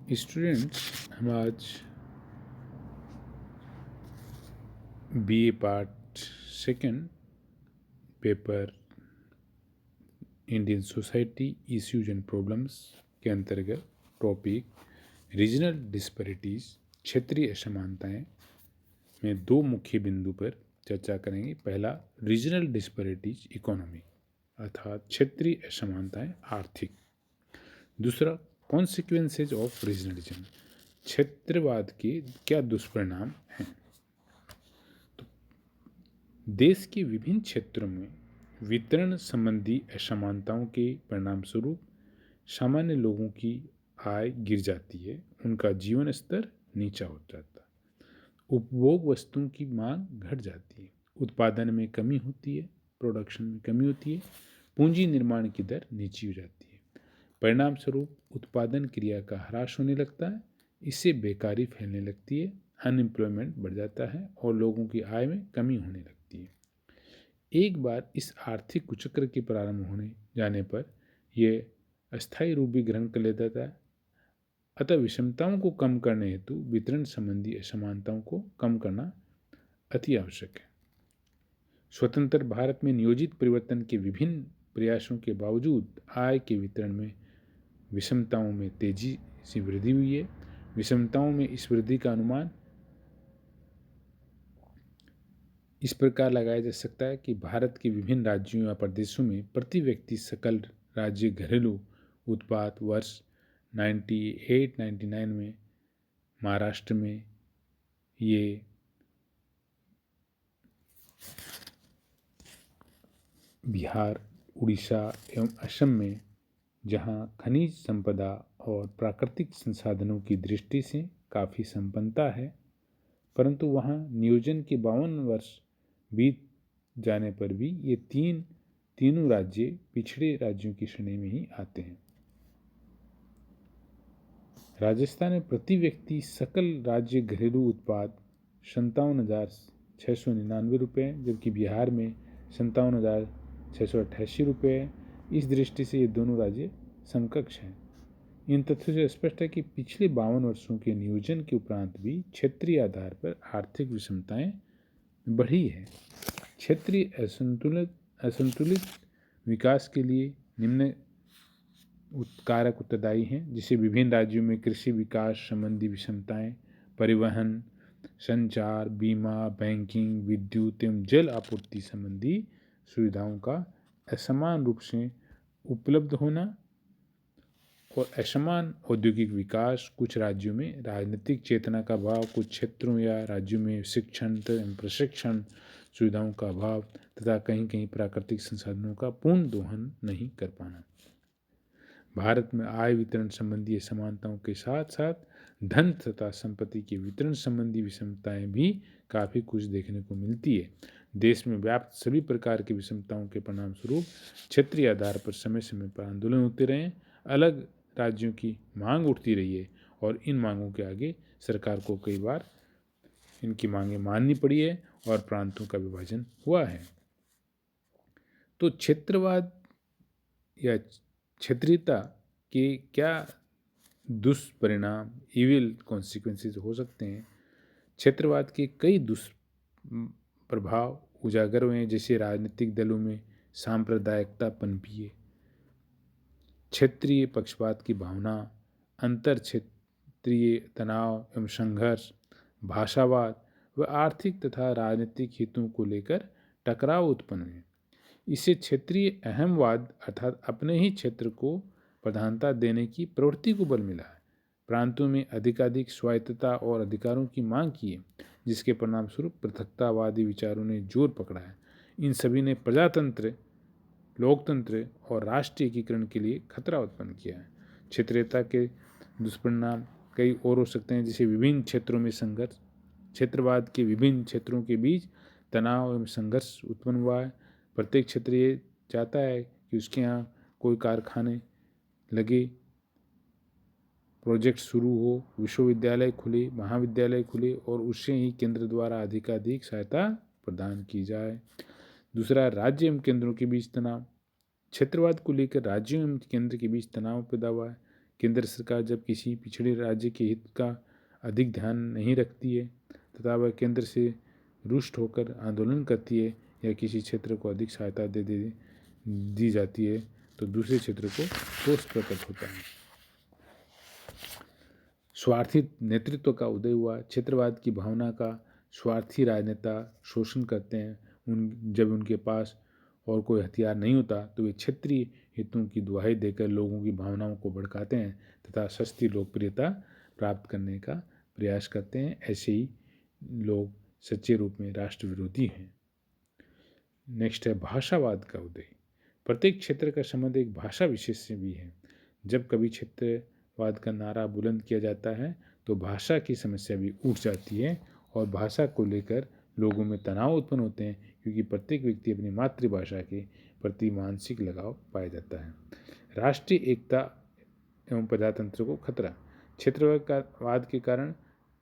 Students, हम आज BA part second paper Indian society issues and problems के अंतर्गत टॉपिक रीजनल डिस्पैरिटीज क्षेत्रीय असमानताएं में दो मुख्य बिंदु पर चर्चा करेंगे। पहला, रीजनल डिस्पैरिटीज इकोनॉमी अर्थात क्षेत्रीय असमानताएं आर्थिक। दूसरा, कॉन्सिक्वेंसेज ऑफ रीजनलिज्म क्षेत्रवाद के क्या दुष्परिणाम हैं। देश के विभिन्न क्षेत्रों में वितरण संबंधी असमानताओं के परिणाम स्वरूप सामान्य लोगों की आय गिर जाती है, उनका जीवन स्तर नीचा हो जाता है, उपभोग वस्तुओं की मांग घट जाती है, उत्पादन में कमी होती है, प्रोडक्शन में कमी होती है, पूंजी निर्माण की दर नीची हो जाती है। परिणाम स्वरूप उत्पादन क्रिया का ह्रास होने लगता है, इससे बेकारी फैलने लगती है, अनएम्प्लॉयमेंट बढ़ जाता है और लोगों की आय में कमी होने लगती है। एक बार इस आर्थिक कुचक्र के प्रारंभ होने जाने पर यह अस्थायी रूप भी ग्रहण कर लेता है। अतः विषमताओं को कम करने हेतु वितरण संबंधी असमानताओं को कम करना अति आवश्यक है। स्वतंत्र भारत में नियोजित परिवर्तन के विभिन्न प्रयासों के बावजूद आय के वितरण में विषमताओं में तेजी से वृद्धि हुई है। विषमताओं में इस वृद्धि का अनुमान इस प्रकार लगाया जा सकता है कि भारत के विभिन्न राज्यों या प्रदेशों में प्रति व्यक्ति सकल राज्य घरेलू उत्पाद वर्ष 98-99 में महाराष्ट्र में ये बिहार, उड़ीसा एवं असम में, जहां खनिज संपदा और प्राकृतिक संसाधनों की दृष्टि से काफ़ी संपन्नता है, परंतु वहां नियोजन के 52 वर्ष बीत जाने पर भी ये तीनों राज्य पिछड़े राज्यों की श्रेणी में ही आते हैं। राजस्थान में प्रति व्यक्ति सकल राज्य घरेलू उत्पाद 57,699 रुपये, जबकि बिहार में 57,688 रुपये है। इस दृष्टि से ये दोनों राज्य समकक्ष हैं। इन तथ्यों से स्पष्ट है कि पिछले 52 वर्षों के नियोजन के उपरांत भी क्षेत्रीय आधार पर आर्थिक विषमताएं बढ़ी है। क्षेत्रीय असंतुलित विकास के लिए निम्न कारक उत्तरदायी हैं, जिसे विभिन्न राज्यों में कृषि विकास संबंधी विषमताएं, परिवहन, संचार, बीमा, बैंकिंग, विद्युत एवं जल आपूर्ति संबंधी सुविधाओं का असमान रूप से उपलब्ध होना और असमान औद्योगिक विकास, कुछ राज्यों में राजनीतिक चेतना का अभाव, कुछ क्षेत्रों या राज्यों में शिक्षण एवं प्रशिक्षण सुविधाओं का अभाव तथा कहीं कहीं प्राकृतिक संसाधनों का पूर्ण दोहन नहीं कर पाना। भारत में आय वितरण संबंधी असमानताओं के साथ साथ धन तथा संपत्ति के वितरण संबंधी विषमताएं भी काफ़ी कुछ देखने को मिलती है। देश में व्याप्त सभी प्रकार की विषमताओं के परिणाम स्वरूप क्षेत्रीय आधार पर समय समय पर आंदोलन होते रहे, अलग राज्यों की मांग उठती रही है और इन मांगों के आगे सरकार को कई बार इनकी मांगें माननी पड़ी है और प्रांतों का विभाजन हुआ है। तो क्षेत्रवाद या क्षेत्रीयता के क्या दुष्परिणाम, इविल कॉन्सिक्वेंसेस हो सकते हैं। क्षेत्रवाद के कई दुष्प्रभाव उजागर हुए हैं, जैसे राजनीतिक दलों में सांप्रदायिकता पनपी है, क्षेत्रीय पक्षपात की भावना, अंतर क्षेत्रीय तनाव एवं संघर्ष, भाषावाद व आर्थिक तथा राजनीतिक हितों को लेकर टकराव उत्पन्न हुए। इससे क्षेत्रीय अहमवाद अर्थात अपने ही क्षेत्र को प्रधानता देने की प्रवृत्ति को बल मिला है। प्रांतों में अधिकाधिक स्वायत्तता और अधिकारों की मांग की है, जिसके परिणाम स्वरूप पृथकतावादी विचारों ने जोर पकड़ा है। इन सभी ने प्रजातंत्र, लोकतंत्र और राष्ट्रीय एकीकरण के लिए खतरा उत्पन्न किया है। क्षेत्रीयता के दुष्परिणाम कई और हो सकते हैं, जैसे विभिन्न क्षेत्रों में संघर्ष, क्षेत्रवाद के विभिन्न क्षेत्रों के बीच तनाव एवं संघर्ष उत्पन्न हुआ है। प्रत्येक क्षेत्र ये चाहता है कि उसके यहाँ कोई कारखाने लगे, प्रोजेक्ट शुरू हो, विश्वविद्यालय खुले, महाविद्यालय खुले और उससे ही केंद्र द्वारा अधिकाधिक सहायता प्रदान की जाए। दूसरा, राज्य एवं केंद्रों के बीच तनाव। क्षेत्रवाद को लेकर राज्यों एवं केंद्र के बीच तनाव पैदा हुआ है। केंद्र सरकार जब किसी पिछड़े राज्य के हित का अधिक ध्यान नहीं रखती है तथा वह केंद्र से रुष्ट होकर आंदोलन करती है या किसी क्षेत्र को अधिक सहायता दी जाती है तो दूसरे क्षेत्र को रोष प्रकट होता है। स्वार्थी नेतृत्व का उदय हुआ। क्षेत्रवाद की भावना का स्वार्थी राजनेता शोषण करते हैं। जब उनके पास और कोई हथियार नहीं होता तो वे क्षेत्रीय हितों की दुहाई देकर लोगों की भावनाओं को भड़काते हैं तथा सस्ती लोकप्रियता प्राप्त करने का प्रयास करते हैं। ऐसे ही लोग सच्चे रूप में राष्ट्र विरोधी हैं। नेक्स्ट है भाषावाद का उदय। प्रत्येक क्षेत्र का संबंध एक भाषा विशेष से भी है। जब कभी क्षेत्रवाद का नारा बुलंद किया जाता है तो भाषा की समस्या भी उठ जाती है और भाषा को लेकर लोगों में तनाव उत्पन्न होते हैं क्योंकि प्रत्येक व्यक्ति अपनी मातृभाषा के प्रति मानसिक लगाव पाया जाता है। राष्ट्रीय एकता एवं प्रजातंत्र को खतरा। क्षेत्रवाद के कारण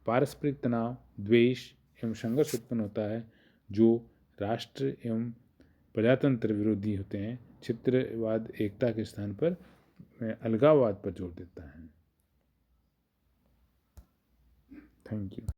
पारस्परिक तनाव, द्वेष एवं संघर्ष उत्पन्न होता है जो राष्ट्र एवं प्रजातंत्र विरोधी होते हैं। क्षेत्रवाद एकता के स्थान पर अलगाववाद पर जोर देता है। Thank you.